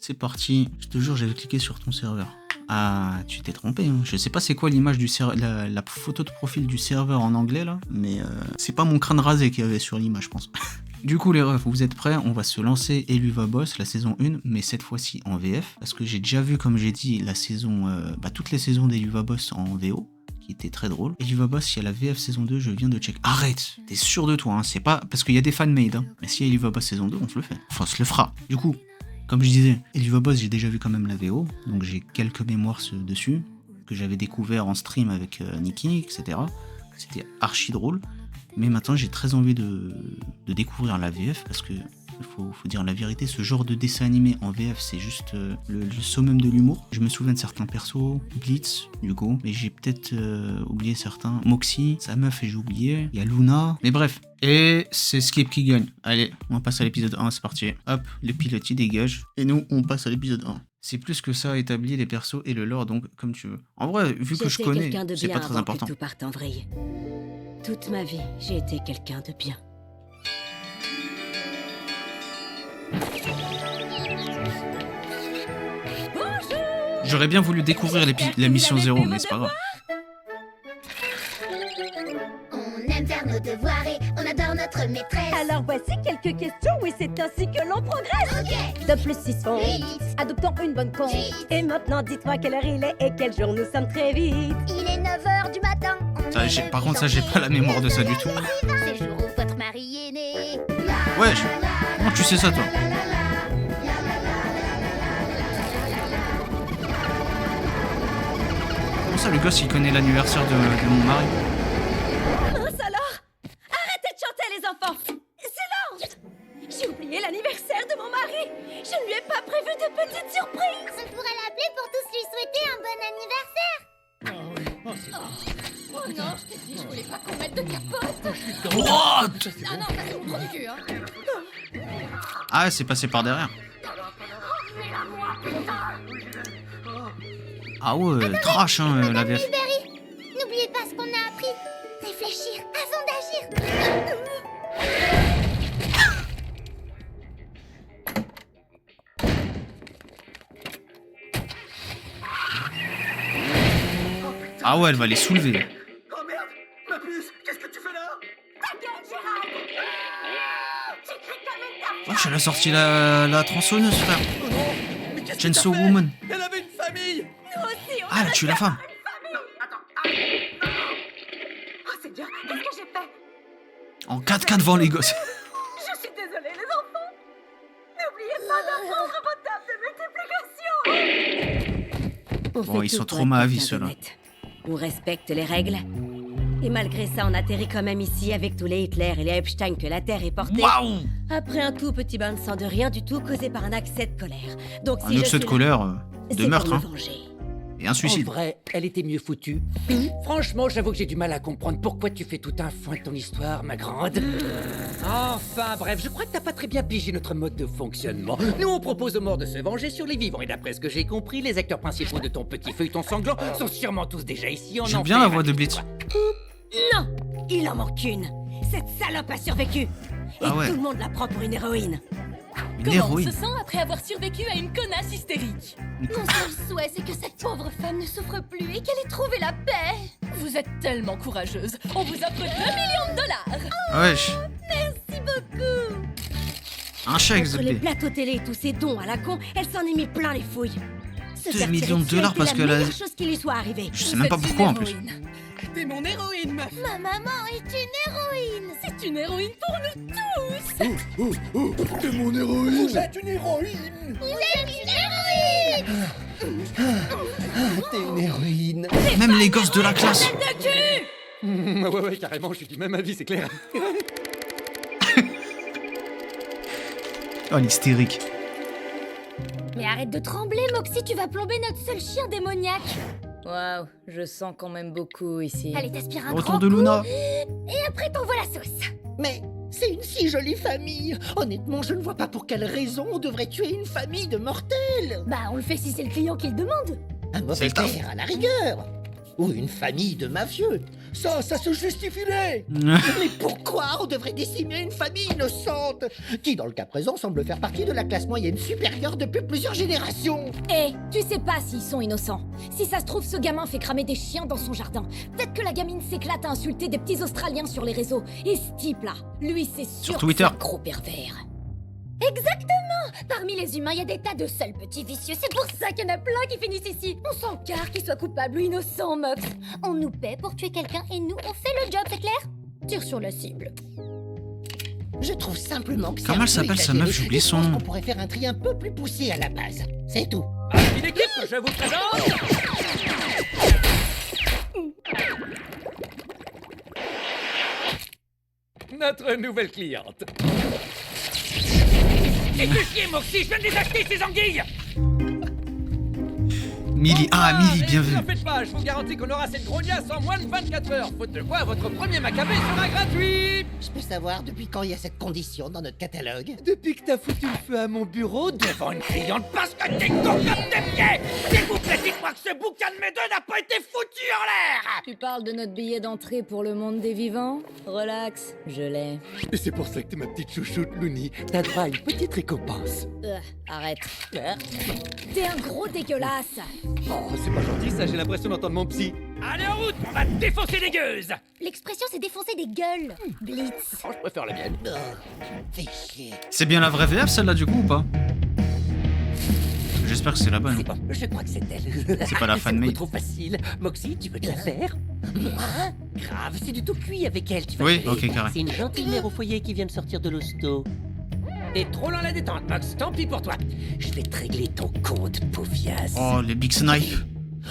C'est parti. Je te jure, j'avais cliqué sur ton serveur. Ah, tu t'es trompé. Hein. Je sais pas c'est quoi l'image du la photo de profil du serveur en anglais là, mais c'est pas mon crâne rasé qu'il y avait sur l'image, je pense. Du coup les refs, vous êtes prêts? On va se lancer Eluva Boss, la saison 1, mais cette fois-ci en VF, parce que j'ai déjà vu, comme j'ai dit, la saison, toutes les saisons d'Eluva Boss en VO, qui était très drôle. Eluva Boss, il y a la VF saison 2, je viens de check. Arrête, t'es sûr de toi, hein, c'est pas parce qu'il y a des fan-made, hein. Mais si Eluva Boss saison 2, on se le fait. Enfin, on se le fera. Du coup, comme je disais, Eluva Boss, j'ai déjà vu quand même la VO, donc j'ai quelques mémoires dessus, que j'avais découvert en stream avec Nikki, etc. C'était archi drôle. Mais maintenant, j'ai très envie de découvrir la VF parce que, faut dire la vérité, ce genre de dessin animé en VF, c'est juste le summum de l'humour. Je me souviens de certains persos, Blitz, du coup, mais j'ai peut-être oublié certains. Moxie, sa meuf, et j'ai oublié. Il y a Luna. Mais bref. Et c'est Skip qui gagne. Allez, on passe à l'épisode 1, c'est parti. Hop, les pilotes, ils dégagent. Et nous, on passe à l'épisode 1. C'est plus que ça, établir les persos et le lore, donc comme tu veux. En vrai, vu que je connais, c'est pas très important. Tout parte en vrille. Toute ma vie, j'ai été quelqu'un de bien. J'aurais bien voulu découvrir la mission 0, mais c'est pas grave. On aime faire nos devoirs et on adore notre maîtresse. Alors voici quelques questions, et c'est ainsi que l'on progresse. Ok. 2 plus 6 font 8. Adoptons une bonne compte. 8. Et maintenant, dites-moi quelle heure il est et quel jour nous sommes très vite. Il est 9h du matin. Ça, par contre, ça, j'ai pas la mémoire de ça du tout. C'est le jour où votre mari est né. Wesh, comment tu sais ça, toi? Comment ça, le gosse, il connaît l'anniversaire de mon mari? Mince alors! Arrêtez de chanter, les enfants! Silence! J'ai oublié l'anniversaire de mon mari! Je ne lui ai pas prévu de petite surprise! On pourrait l'appeler pour tous lui souhaiter un bon anniversaire. Oh non, je t'ai dit, je voulais pas qu'on mette de capote. What? Ah non, ça c'est mon trou du cul, hein. Ah, c'est passé par derrière. Ah ouais, trash, hein, la VF. Berry, n'oubliez pas ce qu'on a appris. Réfléchir avant d'agir. Ah ouais, elle va les soulever. Oh merde! Ma puce! Qu'est-ce que tu fais là? Wesh, elle a sorti la tronçonneuse, frère. Oh non! Mais qu'est-ce que Chainsaw t'as fait? Woman. Elle avait une famille! Nous aussi, Ah, elle a tué la femme. Oh Seigneur, qu'est-ce que j'ai fait? En 4K devant les gosses. Je suis désolée, les enfants! N'oubliez pas d'apprendre vos tables de multiplication! On Bon, fait ils tout sont pour trop être ma vie, quelqu'un ceux-là. d'honnête. On respecte les règles. Et malgré ça, on atterrit quand même ici avec tous les Hitler et les Epstein que la Terre est portée. Waouh! Après un tout petit bain de sang de rien du tout causé par un accès de colère. Donc Un si je excès suis de là, colère, c'est de pour meurtre, me hein. venger. Et un En suicide. vrai, elle était mieux foutue. Franchement, j'avoue que j'ai du mal à comprendre pourquoi tu fais tout un foin de ton histoire, ma grande. Enfin, bref, je crois que t'as pas très bien pigé notre mode de fonctionnement. Nous, on propose aux morts de se venger sur les vivants. Et d'après ce que j'ai compris, les acteurs principaux de ton petit feuilleton sanglant sont sûrement tous déjà ici en J'aime enfer. bien la voix de Blitz. Non! Il en manque une! Cette salope a survécu! Et Ah ouais. tout le monde la prend pour une héroïne! Une Comment on héroïne. se sent après avoir survécu à une connasse hystérique? Mon seul souhait, c'est que cette pauvre femme ne souffre plus et qu'elle ait trouvé la paix. Vous êtes tellement courageuse. On vous offre 2 millions de dollars. Wesh. Merci beaucoup. Un chèque, Entre les ZP. plateaux télé et tous ces dons à la con, elle s'en est mis plein les fouilles! Se 2 faire millions de tirer dessus dollars a été parce la qu'elle a- meilleure chose qui lui soit arrivée! Je sais même pas Vous êtes pourquoi, une en plus. héroïne. T'es mon héroïne, meuf! Ma maman est une héroïne. C'est une héroïne pour nous tous. T'es mon héroïne! Vous êtes une héroïne! Vous êtes une héroïne. T'es une héroïne. Même les gosses de la classe. Ouais, carrément, je suis du même avis, c'est clair. Oh, l'hystérique. Mais arrête de trembler, Moxie, tu vas plomber notre seul chien démoniaque. Waouh, je sens qu'on m'aime beaucoup ici. Allez, t'aspires un Retour grand de coup, Luna. et après t'envoies la sauce. Mais c'est une si jolie famille. Honnêtement, je ne vois pas pour quelle raison on devrait tuer une famille de mortels. Bah, on le fait si c'est le client qui le demande. Un C'est mauvais le taf. père, à la rigueur. Ou une famille de mafieux. Ça se justifierait. Mais pourquoi on devrait décimer une famille innocente qui, dans le cas présent, semble faire partie de la classe moyenne supérieure depuis plusieurs générations? Eh, tu sais pas s'ils sont innocents. Si ça se trouve, ce gamin fait cramer des chiens dans son jardin. Peut-être que la gamine s'éclate à insulter des petits Australiens sur les réseaux. Et ce type-là, lui, c'est sûr Sur que Twitter. c'est un gros pervers. Exactement. Parmi les humains, il y a des tas de sales petits vicieux. C'est pour ça qu'il y en a plein qui finissent ici. On s'en carre qu'ils soient coupables ou innocents, Mox. On nous paie pour tuer quelqu'un et nous, on fait le job, c'est clair? Tire sur la cible. Je trouve simplement que c'est Comment un elle peu s'appelle, sa exagéré. meuf? J'oublie Et je son pense nom. qu'on pourrait faire un tri un peu plus poussé à la base. C'est tout. Une équipe, je vous présente notre nouvelle cliente. Qu'est-ce chier, Moxie, je viens de les acheter, ces anguilles. Millie, ah Millie, bien vu. Ne faites pas, je vous garantis qu'on aura cette grognasse en moins de 24 heures. Faute de quoi, votre premier macabé sera gratuit. Je peux savoir depuis quand il y a cette condition dans notre catalogue? Depuis que t'as foutu le feu à mon bureau devant une cliente parce que t'es con comme tes pieds. S'il vous plaît, dites-moi que ce bouquin de mes deux n'a pas été foutu en l'air. Tu parles de notre billet d'entrée pour le monde des vivants? Relax, je l'ai. Et c'est pour ça que t'es ma petite chouchoute, Looney. T'as droit à une petite récompense. Arrête. T'es un gros dégueulasse. Oh, c'est pas gentil ça, j'ai l'impression d'entendre mon psy. Allez en route, on va défoncer les gueuses. L'expression, c'est défoncer des gueules. Blitz. Oh, je préfère la mienne. Fais chier. C'est bien la vraie VF celle-là du coup ou pas? J'espère que c'est la bonne. C'est bon, je crois que c'est elle. C'est pas la fanmade. trop facile. Moxie, tu veux te la faire? Grave, c'est du tout cuit avec elle, tu vas Oui, trouver. ok, carré. C'est une gentille mère au foyer qui vient de sortir de l'hosto. T'es trop lent la détente, Mox, tant pis pour toi. Je vais te régler ton compte, paufias. Oh, le big snipe.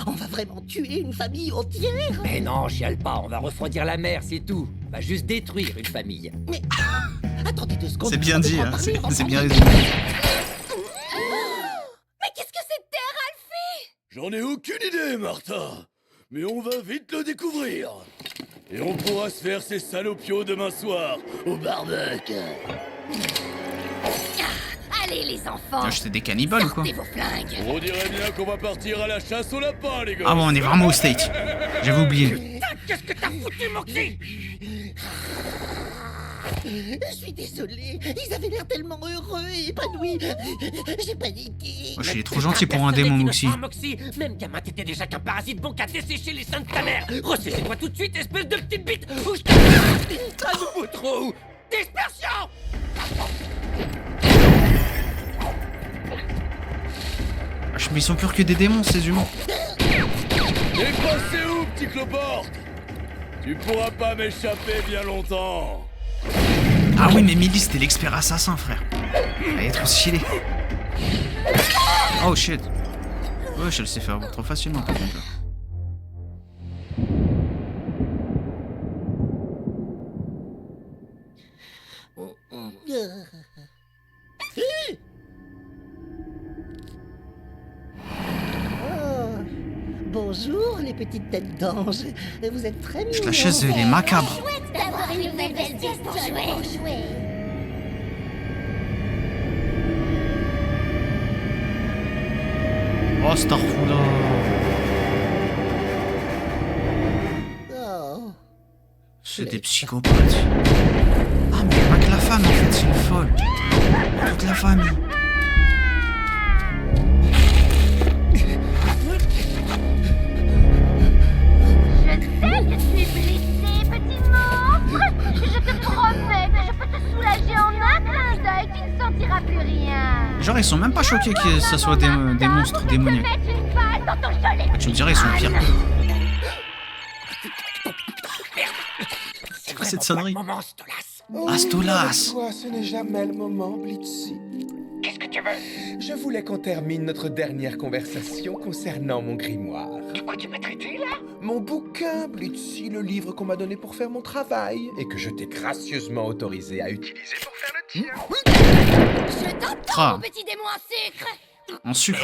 On va vraiment tuer une famille entière? Mais non, chiale pas, on va refroidir la mer, c'est tout. On va juste détruire une famille. Mais... Attendez 2 secondes. C'est bien on dit, devra hein. parler avant C'est de bien parler. résumé. Mais qu'est-ce que c'était, Ralphie? J'en ai aucune idée, Martha. Mais on va vite le découvrir. Et on pourra se faire ces salopios demain soir, au barbecue. Allez, les enfants. Tiens, j'étais des cannibales ou quoi? Sortez vos flingues. On dirait bien qu'on va partir à la chasse au lapin, les gars. Ah bon, on est vraiment au state. J'avais oublié. Putain, qu'est-ce que t'as foutu, Moxie? Je suis désolé. Ils avaient l'air tellement heureux et épanouis. J'ai paniqué. Moi, je suis trop gentil pour un démon, Moxie. Moxie, même gamin, t'étais déjà qu'un parasite bon qu'à dessécher les seins de ta mère. Ressaisis-toi tout de suite, espèce de petite bite, ou je te... Un nouveau trou. Dispersion. Mais ils sont purs que des démons, ces humains. T'es passé où, petit cloporte? Tu pourras pas m'échapper bien longtemps. Ah oui, mais Millie, c'était l'expert assassin, frère. Elle est trop stylée. Oh shit. Wesh, elle s'est fait avoir trop facilement, par contre. Là. Oh, bonjour les petites têtes d'ange. Vous êtes très mignons. La chaise, elle est macabre. Chouette d'avoir une nouvelle bestie pour jouer. Oh, Starfoula. Oh. C'est des psychopathes. Ah, mais pas que la femme, en fait, c'est une folle. Toute la famille. Je sais que tu es blessé, petit monstre. Je te promets que je peux te soulager en un clin d'œil. Tu ne sentiras plus rien. Genre, ils sont même pas choqués que ça soit des monstres démoniaques. Mettre une balle dans ton joli. Ah, tu me dirais, ils sont pires. C'est quoi cette sonnerie? Moment, Stolas. Ah, Stolas. Toi, ce n'est jamais le moment, Blitzy. Qu'est-ce que tu veux? Je voulais qu'on termine notre dernière conversation concernant mon grimoire. De quoi tu m'as traité, là? Mon bouquin, Blitzy, le livre qu'on m'a donné pour faire mon travail et que je t'ai gracieusement autorisé à utiliser pour faire le tien. Je t'entends, Ah. mon petit démon en sucre. En sucre.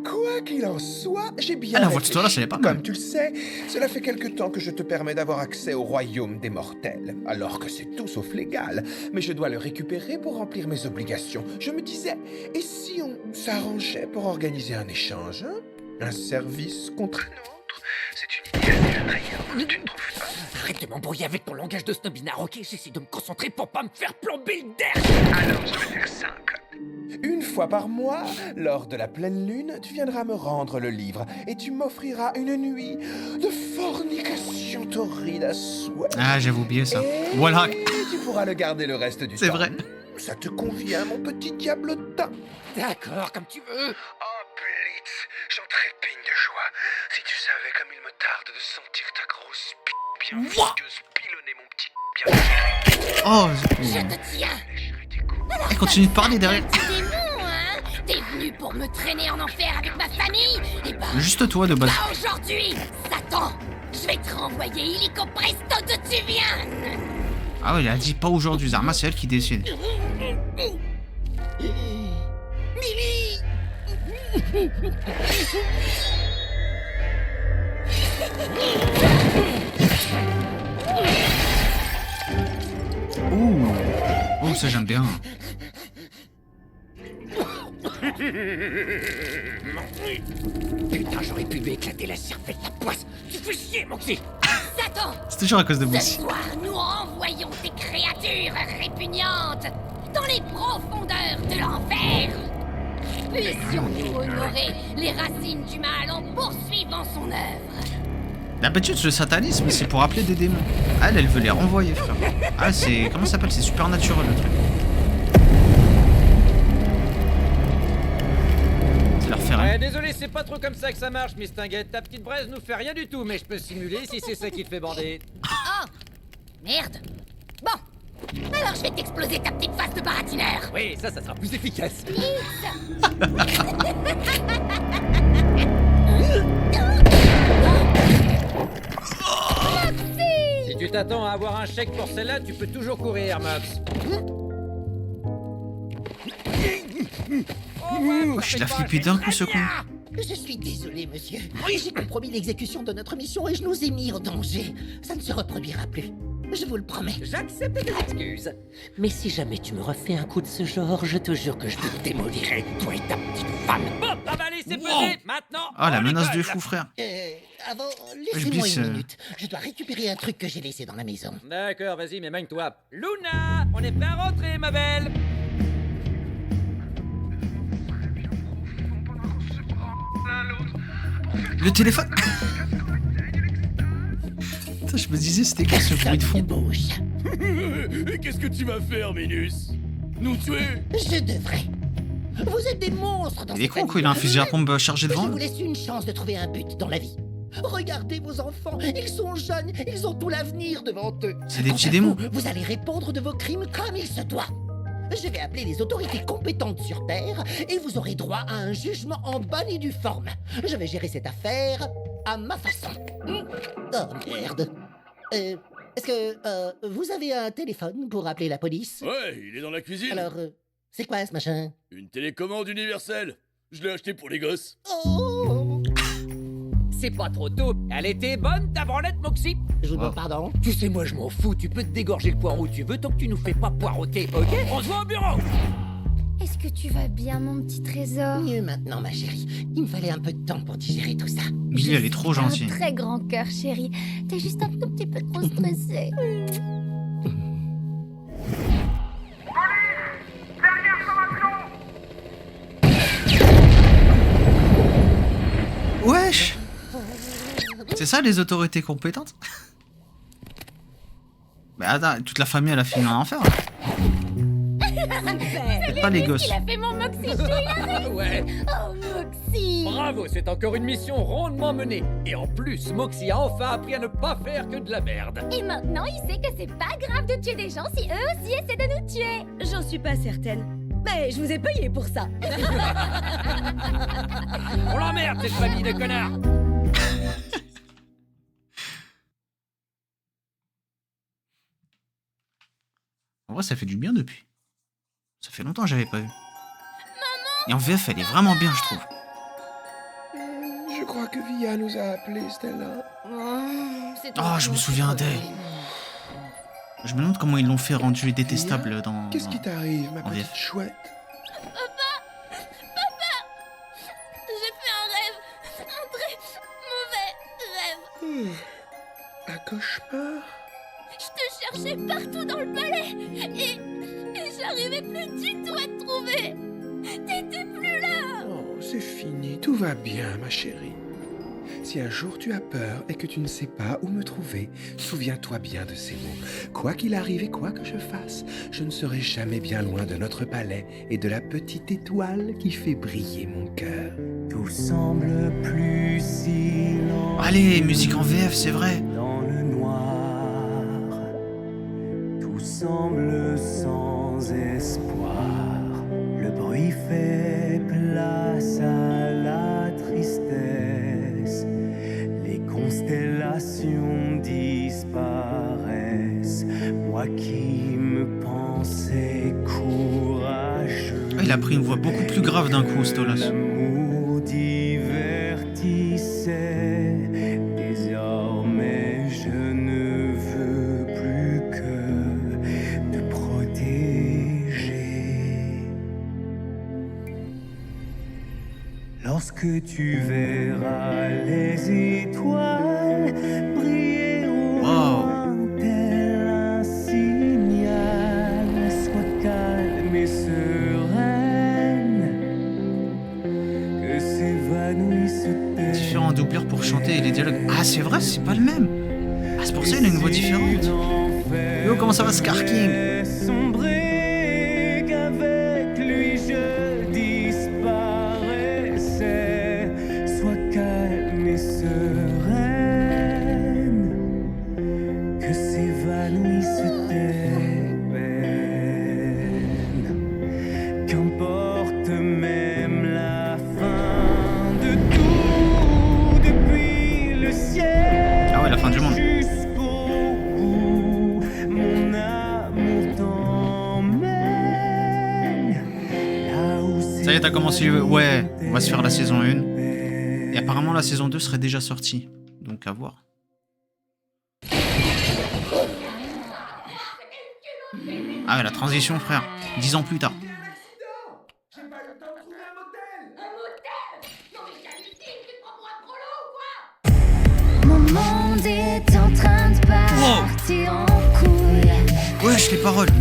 Quoi qu'il en soit, j'ai bien Ah, la voix de Stolas, réfléchi. elle est pas mal. Comme tu le sais, cela fait quelque temps que je te permets d'avoir accès au royaume des mortels, alors que c'est tout sauf légal. Mais je dois le récupérer pour remplir mes obligations. Je me disais, et si on s'arrangeait pour organiser un échange, hein? Un service contre un autre? C'est C'est une idée attrayante, tu ne trouves pas? Arrête de m'embrouiller avec ton langage de snobinard, ok? J'essaie de me concentrer pour pas me faire plomber le derrière. Alors, je vais faire simple. Une fois par mois, lors de la pleine lune, tu viendras me rendre le livre et tu m'offriras une nuit de fornication torride à souhait. Ah, j'avais oublié ça. Et Voilà. tu pourras le garder le reste du temps. C'est vrai. Ça te convient, mon petit diablotin? D'accord, comme tu veux. Oh, Blitz, j'en trépigne de joie. Si tu savais comme il me tarde de sentir ta grosse bien visqueuse pilonner mon petit bien. Oh, Je te tiens. il continue de parler derrière. T'es bon, hein? T'es venu pour me traîner en enfer avec ma famille? Eh ben, Juste toi de base. pas aujourd'hui, Satan. Je vais te renvoyer illico presto d'où tu viens. Ah ouais, il a dit pas aujourd'hui, Zarma, c'est elle qui décide. Millie! Ouh. Oh, ça j'aime bien. Putain, j'aurais pu lui éclater la cervelle, la poisse. Tu fais chier, Moxie. Satan! C'est toujours à cause de Ce Moxie. soir, nous renvoyons tes créatures répugnantes dans les profondeurs de l'enfer. Puissions-nous honorer les racines du mal en poursuivant son œuvre. D'habitude, le satanisme, c'est pour appeler des démons. Elle veut les renvoyer, frère. Ah, c'est... Comment ça s'appelle? C'est supernatural, le truc. C'est leur faire... Ouais, désolé, c'est pas trop comme ça que ça marche, Miss Tinguette. Ta petite braise nous fait rien du tout, mais je peux simuler si c'est ça qui te fait bander. Oh! Merde! Bon! Alors je vais t'exploser ta petite face de baratineur! Oui, ça sera plus efficace. Si tu t'attends à avoir un chèque pour celle-là, tu peux toujours courir, Mox. Oh, je l'ai flippé d'un coup, ce con. Je suis désolé, monsieur. J'ai compromis l'exécution de notre mission et je nous ai mis en danger. Ça ne se reproduira plus. Je vous le promets. J'accepte tes excuses. Mais si jamais tu me refais un coup de ce genre, je te jure que je te démolirai, toi et ta petite femme. Bon, allez, c'est pesé, maintenant. Oh, la on menace de rigole. fou, frère. Avant, je laissez-moi glisse, une minute. Je dois récupérer un truc que j'ai laissé dans la maison. D'accord, vas-y, mais magne-toi. Luna, on est pas rentré, ma belle. Le téléphone. Putain, je me disais, c'était quoi ce bruit de fond? Qu'est-ce que tu vas faire, Minus? Nous tuer? Je devrais. Vous êtes des monstres dans Il est cette con, quoi, famille. il a un fusil à pompe chargé Je devant vous lui. laisse une chance de trouver un but dans la vie. Regardez vos enfants, ils sont jeunes, ils ont tout l'avenir devant eux. C'est des Quant petits à démons. Vous allez répondre de vos crimes comme il se doit. Je vais appeler les autorités compétentes sur Terre et vous aurez droit à un jugement en bonne et due forme. Je vais gérer cette affaire à ma façon. Oh merde. Est-ce que vous avez un téléphone pour appeler la police? Ouais, il est dans la cuisine. Alors, c'est quoi ce machin? Une télécommande universelle. Je l'ai acheté pour les gosses. Oh! C'est pas trop tôt. Elle était bonne, ta branlette, Moxie? Je vous demande pardon? Tu sais, moi, je m'en fous. Tu peux te dégorger le poireau où tu veux tant que tu nous fais pas poireauter, ok? On se voit au bureau. Est-ce que tu vas bien, mon petit trésor? Mieux maintenant, ma chérie. Il me fallait un peu de temps pour digérer tout ça. Millie, elle est trop T'as un gentille. très grand cœur, chérie. T'es juste un tout petit peu trop stressée. Wesh. C'est ça, les autorités compétentes? Mais attends, toute la famille, elle a fini en enfer. Peut-être pas les gosses. Il a fait mon Moxie chou, Ouais. Oh, Moxie! Bravo, c'est encore une mission rondement menée. Et en plus, Moxie a enfin appris à ne pas faire que de la merde. Et maintenant, il sait que c'est pas grave de tuer des gens si eux aussi essaient de nous tuer. J'en suis pas certaine. Mais je vous ai payé pour ça. On l'emmerde, cette famille de connards. En vrai, ça fait du bien depuis. Ça fait longtemps que j'avais pas vu. Et en VF, elle est vraiment bien, je trouve. Je crois que Via nous a appelés, Stella. Oh, je me souviens d'elle. Je me demande comment ils l'ont fait rendu détestable dans... Qu'est-ce qui t'arrive, ma en petite VF. chouette? J'ai fait un rêve. Un très mauvais rêve. cauchemar? Je te cherchais partout dans le palais et j'arrivais plus du tout à te trouver. T'étais plus là. Oh, c'est fini, tout va bien, ma chérie. Si un jour tu as peur et que tu ne sais pas où me trouver, souviens-toi bien de ces mots. Quoi qu'il arrive et quoi que je fasse, je ne serai jamais bien loin de notre palais et de la petite étoile qui fait briller mon cœur. Tout semble plus silent. Allez, musique en VF, c'est vrai. Dans le noir, tout semble sans espoir. Le bruit fait place à la tristesse. Les constellations disparaissent. Moi qui me pensais courageux. Ah, il a pris une voix beaucoup plus grave d'un coup, Stolas. L'amour divertissait. Désormais, je ne veux plus que te protéger. Lorsque tu verras les étoiles briller au loin, tel un signal, sois calme et sereine, que s'évanouisse tes Différents doubleurs pour chanter et les dialogues. Ah, c'est vrai, c'est pas le même. Ah, c'est pour ça qu'il a une voix différente. Yo, comment ça va, Scar King? sombrer, qu'avec lui je disparaissais. Sois calme et sereine, que s'évanouissent tes peines. Qu'importe même la fin de tout, depuis le ciel. Ah ouais, la fin du monde. Jusqu'au bout, mon amour t'emmène là où Ça y est, t'as commencé. Ouais, on va se faire la saison 1. Et apparemment, la saison 2 serait déjà sortie. Donc, à voir. Ah ouais, la transition, frère. 10 ans plus tard. Mon monde est en train de partir en couille. Wesh, les paroles. Et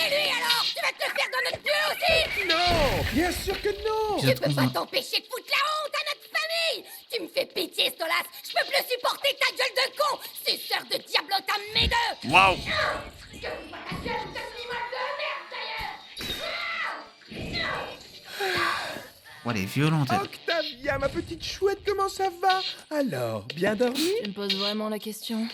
lui alors, tu vas te le faire dans notre pieu aussi? Non, bien sûr que non. Tu peux pas t'empêcher de foutre la honte à notre famille. Tu me fais pitié, Stolas. Je peux plus supporter ta gueule de con. Suceur de diablota mes deux. Waouh. Que soit ta gueule, cette image de merde d'ailleurs. Ouais, elle est violente, elle. Octavia, ma petite chouette, comment ça va? Alors, bien dormi? Tu me poses vraiment la question.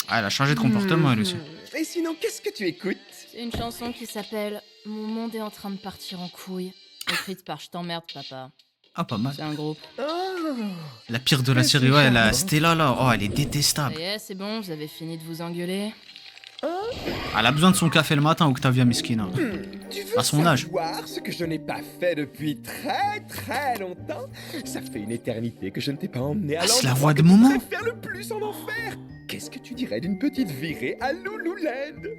Ah, elle a changé de comportement, elle aussi. Et sinon, qu'est-ce que tu écoutes? C'est une chanson qui s'appelle Mon monde est en train de partir en couille. Écrite par Je t'emmerde, papa. Ah, pas mal. C'est un groupe. La pire de la série, ouais, la Stella, là. Oh, elle est détestable. Ça y est, c'est bon, vous avez fini de vous engueuler. Elle a besoin de son café le matin, Octavia Miskina. Tu veux À son âge. savoir ce que je n'ai pas fait depuis très très longtemps? Ça fait une éternité que je ne t'ai pas emmené à Ah, c'est la l'endroit voix de que tu Momo. préfères le plus en enfer. Qu'est-ce que tu dirais d'une petite virée à Lululand?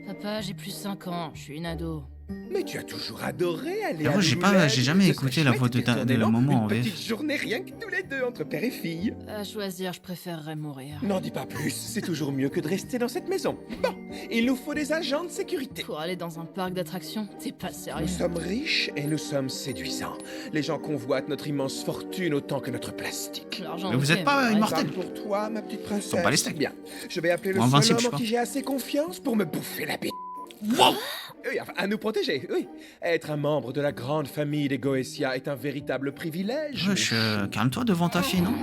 Papa, j'ai plus 5 ans, je suis une ado. Mais tu as toujours adoré aller Ah à ouais, j'ai Lululand. jamais Ce écouté serait la voix de chouette, de Momo en Une VF. petite journée rien que tous les deux entre père et fille. À choisir, je préférerais mourir. N'en dis pas plus, c'est toujours mieux que de rester dans cette maison. Bon, il nous faut des agents de sécurité. Pour aller dans un parc d'attractions, t'es pas sérieux. Nous sommes riches et nous sommes séduisants. Les gens convoitent notre immense fortune autant que notre plastique. L'argent, Mais vous ok, êtes pas mais immortel. Parle pour toi, ma petite princesse. Sont pas les steaks. Bien, je vais appeler le Ou seul invincible, je homme en crois. qui j'ai assez confiance pour me bouffer la bite. Wow. Oui, enfin, à nous protéger, oui. Être un membre de la grande famille des Goetia est un véritable privilège. Wesh, calme-toi devant ta fille, non?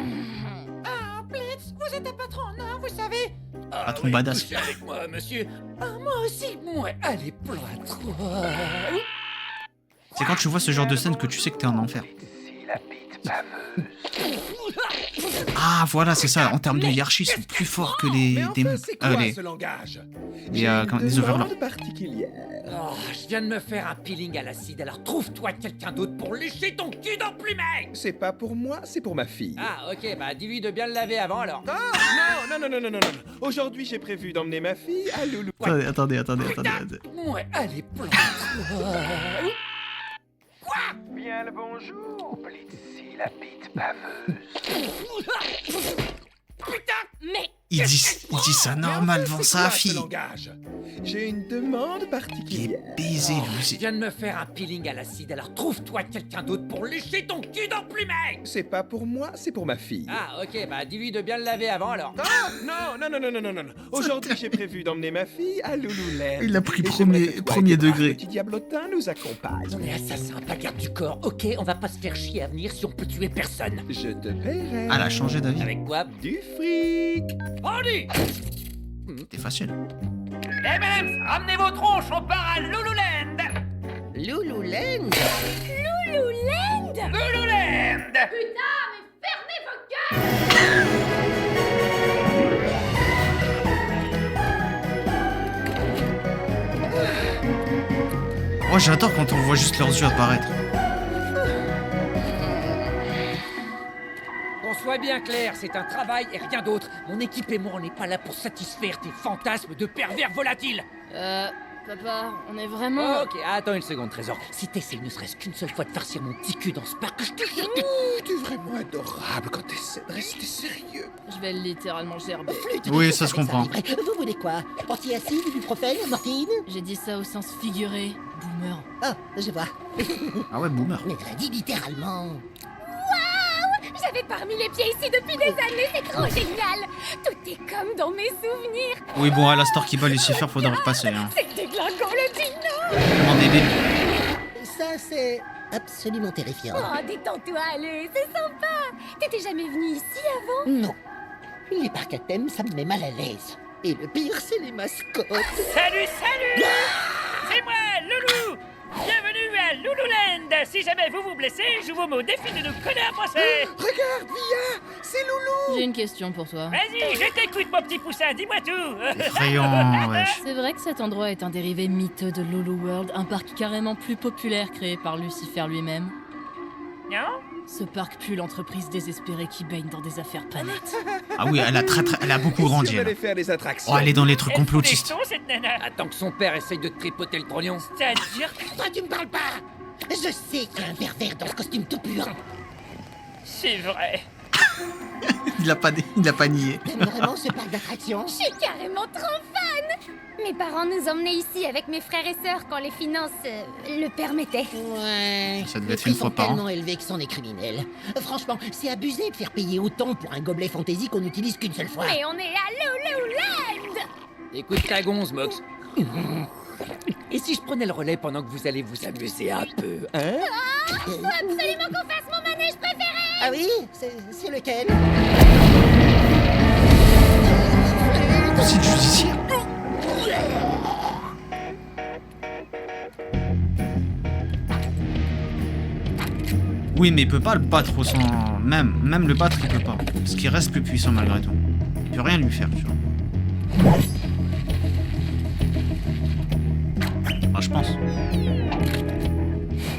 Ah, Blitz, vous êtes un patron, non, vous savez? Patron badass. Couchez avec moi, monsieur. Ah, moi aussi. Ouais, allez, plâtre. C'est quand tu vois ce genre de scène que tu sais que t'es en enfer. Ah, voilà, c'est ça. En termes de hiérarchie, ils sont plus forts que les Mais enfin, démons. c'est quoi Les ce langage? les overlords. particulière. Oh, je viens de me faire un peeling à l'acide, alors trouve-toi quelqu'un d'autre pour lécher ton cul d'emplumé. C'est pas pour moi, c'est pour ma fille. Ah, ok, bah dis-lui de bien le laver avant alors. Ah, non. Aujourd'hui, j'ai prévu d'emmener ma fille à Loulou. Attendez. Ouais, allez, plâtre. Bien le bonjour, Blitzy, la bite baveuse. Mais... Il dit ça normal devant sa fille. J'ai une demande Il particulière. est baisé, lui. Je viens de me faire un peeling à l'acide, alors trouve-toi quelqu'un d'autre pour lécher ton cul d'emplumé. C'est pas pour moi, c'est pour ma fille. Ah, ok, bah dis-lui de bien le laver avant alors. Non. Aujourd'hui, j'ai prévu d'emmener ma fille à Lululemon. Il a pris Et j'aimerais que toi premier et tes degré. petits diablotins nous accompagnent. On est assassins, pas garde du corps. Ok, on va pas se faire chier à venir si on peut tuer personne. Je te paierai. Ah, elle a changé d'avis. Avec quoi? Du fric. Andy! C'était facile. Les mêmes, ramenez vos tronches, on part à Lululand. Lululand? Lululand! Lululand. Putain, mais fermez vos gueules! Moi, j'adore quand on voit juste leurs yeux apparaître. Qu'on soit bien clair, c'est un travail et rien d'autre. Mon équipe et moi, on n'est pas là pour satisfaire tes fantasmes de pervers volatiles. Papa, on est vraiment... Ok, attends une seconde, Trésor. Si t'essayes ne serait-ce qu'une seule fois de farcir mon petit cul dans ce parc, je te jure que... Tu es vraiment adorable quand t'essaies de rester sérieux. Je vais littéralement gerber. Oui, ça se comprend. Vous voulez quoi? Antiacide, ibuprofène, morphine? J'ai dit ça au sens figuré, boomer. Ah, je vois. Ah ouais, boomer. Mais elle a dit littéralement. J'avais pas remis les pieds ici depuis des années, c'est trop génial! Tout est comme dans mes souvenirs! Oui, bon, à la star qui bat Lucifer, faudra repasser. Hein. C'est déglinguant le dino! Tellement débile. Ça, c'est absolument terrifiant. Oh, détends-toi, allez, c'est sympa! T'étais jamais venu ici avant? Non. Les parcs à thème, ça me met mal à l'aise. Et le pire, c'est les mascottes. Salut, salut. C'est moi, Loulou. Bienvenue à Lululand. Si jamais vous vous blessez, je vous mets au défi de nous coller un procès. Regarde, Via, c'est Loulou. J'ai une question pour toi. Vas-y, je t'écoute, mon petit poussin, dis-moi tout. Effrayant, wesh. C'est vrai que cet endroit est un dérivé miteux de Lulu World, un parc carrément plus populaire créé par Lucifer lui-même. Non? Ce parc pue l'entreprise désespérée qui baigne dans des affaires pas nettes. Ah oui, elle a beaucoup grandi. Si on Elle. allait faire des attractions. Oh, elle est dans les trucs Elle fout des complotistes. sons, cette nana. Attends que son père essaye de te tripoter le trognon. C'est-à-dire... Toi, tu me parles pas. Je sais qu'il y a un pervers dans ce costume tout puant. C'est vrai. Il a pas nié. T'aimes vraiment ce parc d'attractions? Je suis carrément trop fan! Mes parents nous emmenaient ici avec mes frères et sœurs quand les finances le permettaient. Ouais. Ça devait Les être une prix fois sont par an. tellement élevés que c'en est criminel. Franchement, c'est abusé de faire payer autant pour un gobelet fantaisie qu'on n'utilise qu'une seule fois. Et on est à Lululand! Écoute ta gonze, Mox. Et si je prenais le relais pendant que vous allez vous amuser un peu, hein? Faut absolument qu'on fasse mon manège préféré! Ah oui? C'est lequel? C'est judiciaire. Oui, mais il peut pas le battre au sang. Même le battre, il peut pas. Parce qu'il reste plus puissant malgré tout. Il peut rien lui faire, tu vois. Ah, je pense.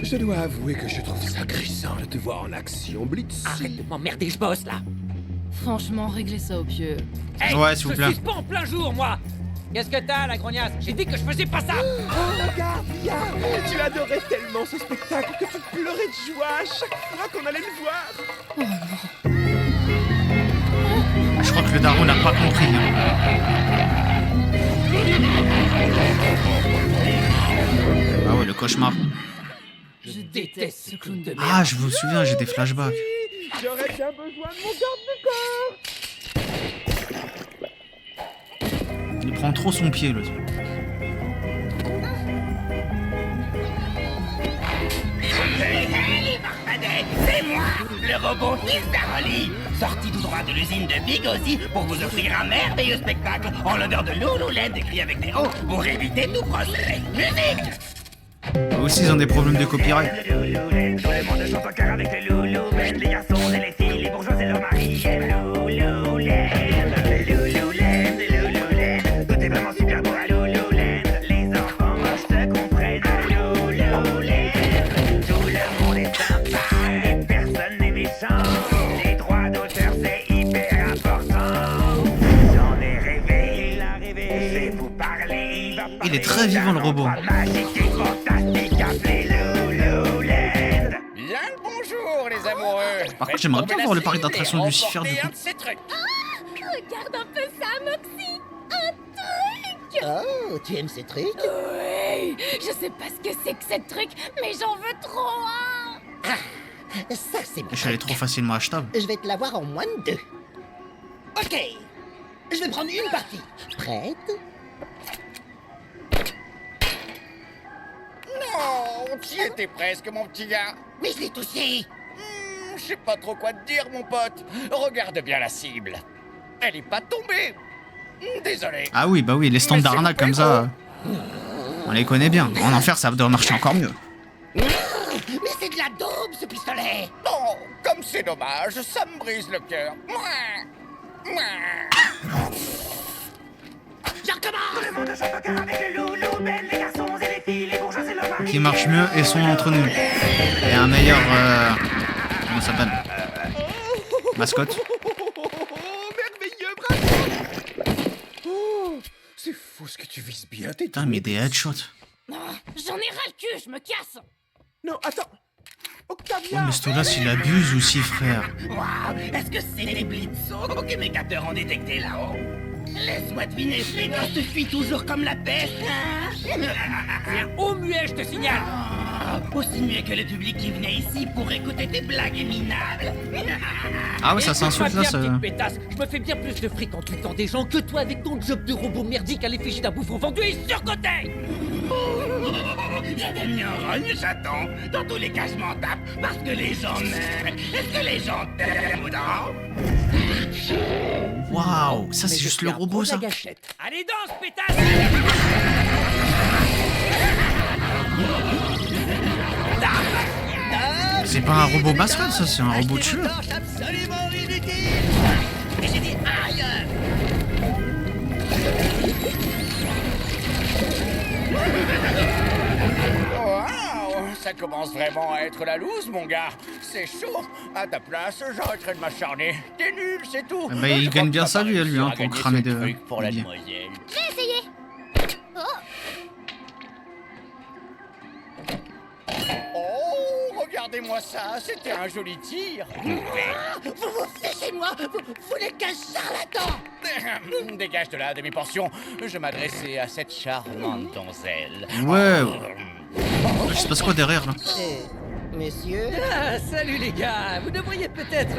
Je dois avouer que je trouve ça grisant de te voir en action, Blitz. Arrête de m'emmerder, je bosse là. Franchement, réglez ça au pieu. Hey, Ouais, s'il vous plaît. Je suis pas en plein jour, moi. Qu'est-ce que t'as, la grognasse? J'ai dit que je faisais pas ça. Oh, regarde, Via, tu adorais tellement ce spectacle que tu pleurais de joie à chaque fois qu'on allait le voir. Je crois que le daron n'a pas compris. Hein. Ah ouais, le cauchemar. Je déteste ce clown de merde. Ah, je me souviens, j'ai des flashbacks. J'aurais bien besoin de mon garde-du-corps. Il prend trop son pied, le truc. C'est moi, le robot Isdaroli, sorti tout droit de l'usine de Bigossi pour vous offrir un merveilleux spectacle en l'odeur de Lululand écrit avec des O pour éviter tout procès. Musique! Eux aussi, ils ont des problèmes de copyright. Tout le monde chante en chœur avec les Lululand, les garçons et les filles, les bourgeois et leurs maris. Lululand, tout est vraiment super beau à Lululand. Les enfants moches te comprennent à Lululand. Tout le monde est sympa et personne n'est méchant. Les droits d'auteur c'est hyper important. J'en ai rêvé, il a rêvé. Je vais vous parler, il va parler. Il est très vivant, le robot. Magique et fantastique appelé Lululand. Bien le bonjour, les amoureux. Par contre, j'aimerais bien voir le parc d'attractions de Lucifer, du coup. Ces trucs. Regarde un peu ça, Moxie. Un truc. Oh, tu aimes ces trucs? Oui. Je sais pas ce que c'est que ce truc, mais j'en veux trop un. Ah, ça c'est bien. Je suis allé trop facilement achetable. Je vais te l'avoir en moins de 2. Ok. Je vais prendre une partie. Prête? Non, tu y étais presque, mon petit gars. Mais je l'ai touché. Je sais pas trop quoi te dire, mon pote. Regarde bien la cible. Elle est pas tombée. Désolé. Ah oui, bah oui, les stands Mais c'est d'arnaque comme ça, on les connaît bien. En enfer, ça doit marcher encore mieux. Mais c'est de la daube, ce pistolet. Oh, comme c'est dommage, ça me brise le cœur. Qui marche mieux et sont entre nous. Et un meilleur... comment ça s'appelle? Mascotte. Merveilleux, bravo. Oh, c'est fou ce que tu vises bien, t'es... Putain, mais des headshots. J'en ai ras le cul, je me casse. Non, attends. Oh, Octavia. mais Stolas, il abuse aussi, frère. Waouh, est-ce que c'est les blitzos que mes capteurs ont détecté là-haut? Laisse-moi deviner, ces gosses te fuient toujours comme la peste, hein? C'est un haut muet, je te signale. Aussi muet que le public qui venait ici pour écouter tes blagues minables. Ah ouais, ça s'insulte là, ça... Petite pétasse, je me fais bien plus de fric en tutant des gens que toi avec ton job de robot merdique à l'effigie d'un bouffon vendu et surcoté. J'ai des neurones, j'attends. Dans tous les cas, je m'en tape parce que les gens m'aiment. Est-ce que les gens t'aiment autant? Waouh, ça c'est juste le robot, ça. Allez, danse, pétasse. C'est pas un robot mascotte, ça, c'est un robot de tueur. Absolument ridicule. Et j'ai dit aïe. Waouh, ça commence vraiment à être la loose, mon gars. C'est chaud. À ta place, j'arrêterai de m'acharner. T'es nul, c'est tout. Bah, il gagne bien sa vie, lui, hein, pour cramer de... Pour la billets. demoiselle. Je vais essayer. Oh, regardez-moi ça, c'était un joli tir. Vous vous fichez de moi. Vous n'êtes qu'un charlatan. Dégage de la demi-portion. Je m'adressais à cette charmante donzelle. Ouais. Il se passe quoi derrière, là? Messieurs... Ah, salut les gars. Vous devriez peut-être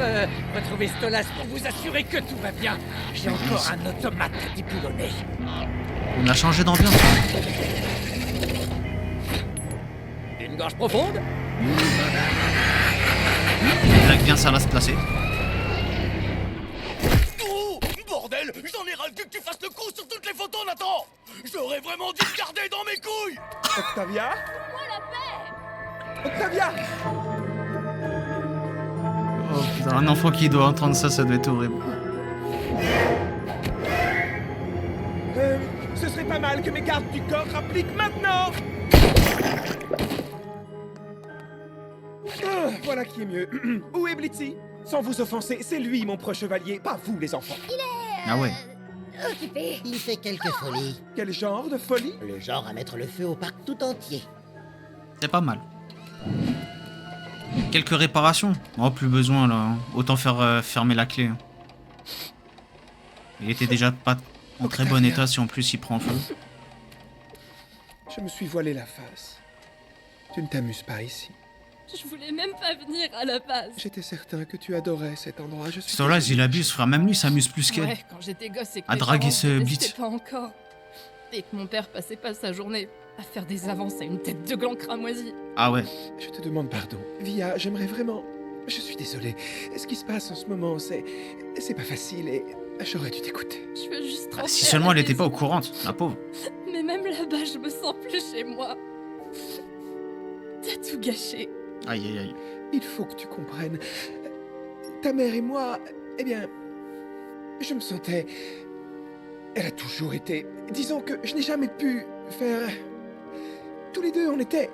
retrouver Stolas pour vous assurer que tout va bien. J'ai encore un automate diplômé. On a changé d'ambiance. Une gorge profonde. Il a bien ça va se placer. Oh, bordel, j'en ai ras le cul que tu fasses le coup sur toutes les photos, Nathan. J'aurais vraiment dû te garder dans mes couilles. Octavia. Moi la paix. Octavia. Oh putain, un enfant qui doit entendre ça, ça doit être horrible. Ce serait pas mal que mes gardes du corps appliquent maintenant. Ah, voilà qui est mieux. Où est Blitzy? Sans vous offenser, c'est lui mon proche chevalier, pas vous les enfants. Il est... Ah ouais. Occupé. Il fait quelques folies. Quel genre de folie? Le genre à mettre le feu au parc tout entier. C'est pas mal. Quelques réparations. Oh, plus besoin là. hein. Autant faire fermer la clé. hein. Il était déjà pas en très bon état si en plus il prend feu. Je me suis voilé la face. Tu ne t'amuses pas ici. Je voulais même pas venir à la base. J'étais certain que tu adorais cet endroit. Je suis... Stolas, il abuse, frère. Même lui s'amuse plus qu'elle. Ouais, quand j'étais gosse et que À mes draguer parents ce me Blitz. détestaient pas encore. Et que mon père passait pas sa journée à faire des avances à une tête de gland cramoisi. Ah ouais. Je te demande pardon. Via, j'aimerais vraiment... Je suis désolé. Ce qui se passe en ce moment, c'est pas facile et j'aurais dû t'écouter. Je veux juste rentrer Si à seulement la elle était pas au maison. courant, la pauvre. Mais même là-bas, je me sens plus chez moi. T'as tout gâché. Aïe aïe aïe. Il faut que tu comprennes. Ta mère et moi, eh bien, je me sentais... Elle a toujours été... Disons que je n'ai jamais pu faire... Tous les deux, on était...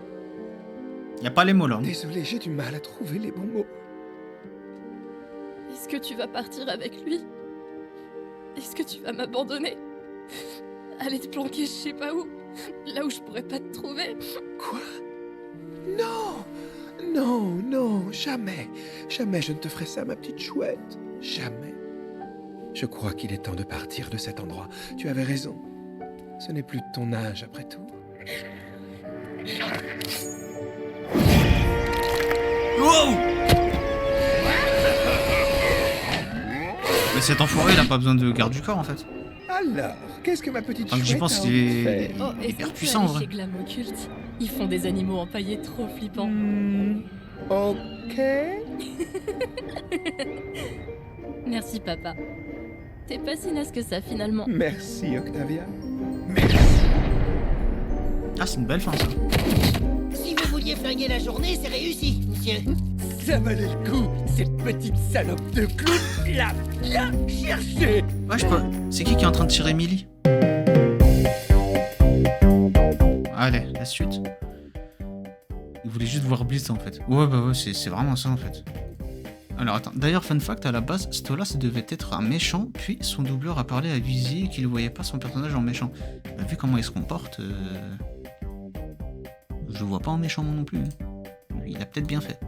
Y a pas les mots là. Désolé, j'ai du mal à trouver les bons mots. Est-ce que tu vas partir avec lui? Est-ce que tu vas m'abandonner? Aller te planquer je sais pas où? Là où je pourrais pas te trouver? Quoi? Non! Non, non, jamais. Jamais je ne te ferai ça, ma petite chouette. Jamais. Je crois qu'il est temps de partir de cet endroit. Tu avais raison. Ce n'est plus de ton âge, après tout. Wow! Mais cet enfoiré, il a pas besoin de garde du corps, en fait. Alors, qu'est-ce que ma petite Tant que j'y chouette pense, a il envie de est faire? Oh, est-ce hyper qu'on peut puissant, en aller vrai. chez Glam Occulte? Ils font des animaux empaillés trop flippants. Ok. Merci, papa. T'es pas si naze que ça, finalement. Merci, Octavia. Ah, c'est une belle fin, ça. Si vous vouliez flinguer la journée, c'est réussi, monsieur. Ça valait le coup, cette petite salope de clown l'a bien cherché. Ouais, je sais pas. C'est qui est en train de tirer Millie? Allez, la suite. Il voulait juste voir Bliss, en fait. Ouais, bah ouais, c'est vraiment ça, en fait. Alors, attends. D'ailleurs, fun fact, à la base, Stolas devait être un méchant, puis son doubleur a parlé à Vizzy qu'il ne voyait pas son personnage en méchant. Bah, vu comment il se comporte, je le vois pas en méchant, moi non plus. Il a peut-être bien fait.